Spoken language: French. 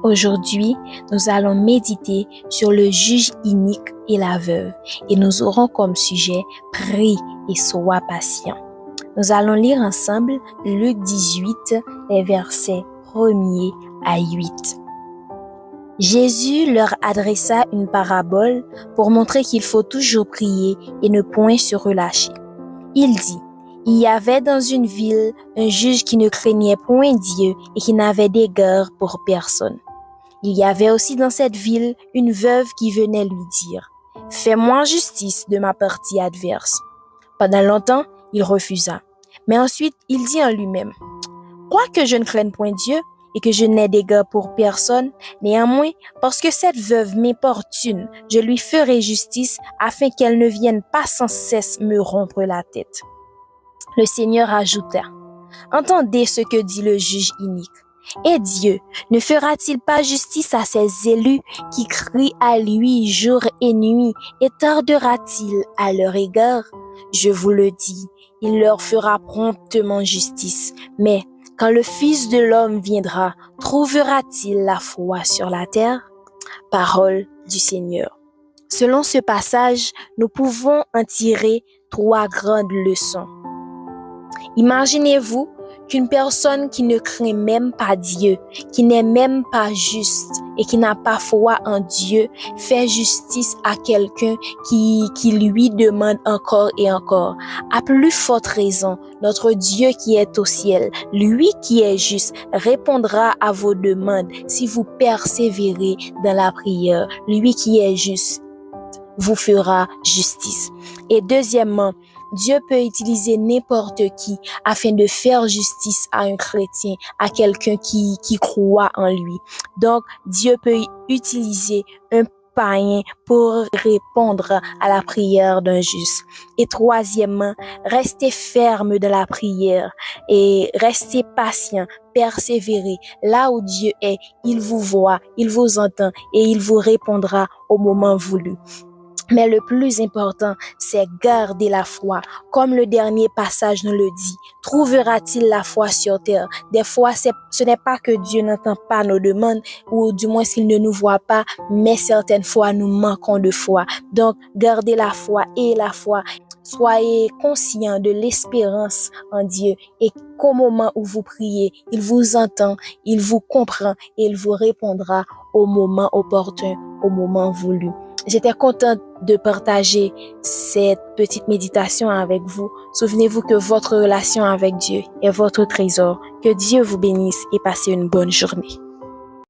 Aujourd'hui, nous allons méditer sur le juge inique et la veuve et nous aurons comme sujet « Prie et sois patient ». Nous allons lire ensemble Luc 18, les versets 1er à 8. Jésus leur adressa une parabole pour montrer qu'il faut toujours prier et ne point se relâcher. Il dit: il y avait dans une ville un juge qui ne craignait point Dieu et qui n'avait d'égard pour personne. Il y avait aussi dans cette ville une veuve qui venait lui dire: fais-moi justice de ma partie adverse. Pendant longtemps, il refusa. Mais ensuite, il dit en lui-même: quoique je ne craigne point Dieu et que je n'ai d'égard pour personne, néanmoins, parce que cette veuve m'importune, je lui ferai justice afin qu'elle ne vienne pas sans cesse me rompre la tête. Le Seigneur ajouta: entendez ce que dit le juge inique. Et Dieu ne fera-t-il pas justice à ses élus qui crient à lui jour et nuit, et tardera-t-il à leur égard? Je vous le dis, il leur fera promptement justice. Mais quand le Fils de l'homme viendra, trouvera-t-il la foi sur la terre? Parole du Seigneur. Selon ce passage, nous pouvons en tirer 3 grandes leçons. Imaginez-vous qu'une personne qui ne craint même pas Dieu, qui n'est même pas juste et qui n'a pas foi en Dieu, fait justice à quelqu'un qui lui demande encore et encore. À plus forte raison, notre Dieu qui est au ciel, lui qui est juste, répondra à vos demandes si vous persévérez dans la prière. Lui qui est juste vous fera justice. Et deuxièmement, Dieu peut utiliser n'importe qui afin de faire justice à un chrétien, à quelqu'un qui croit en lui. Donc, Dieu peut utiliser un païen pour répondre à la prière d'un juste. Et troisièmement, restez ferme de la prière et restez patient, persévérez. Là où Dieu est, il vous voit, il vous entend et il vous répondra au moment voulu. Mais le plus important, c'est garder la foi. Comme le dernier passage nous le dit, trouvera-t-il la foi sur terre? Des fois, ce n'est pas que Dieu n'entend pas nos demandes, ou du moins s'il ne nous voit pas, mais certaines fois, nous manquons de foi. Donc, gardez la foi et la foi. Soyez conscients de l'espérance en Dieu et qu'au moment où vous priez, il vous entend, il vous comprend et il vous répondra au moment opportun, au moment voulu. J'étais contente de partager cette petite méditation avec vous. Souvenez-vous que votre relation avec Dieu est votre trésor. Que Dieu vous bénisse et passez une bonne journée.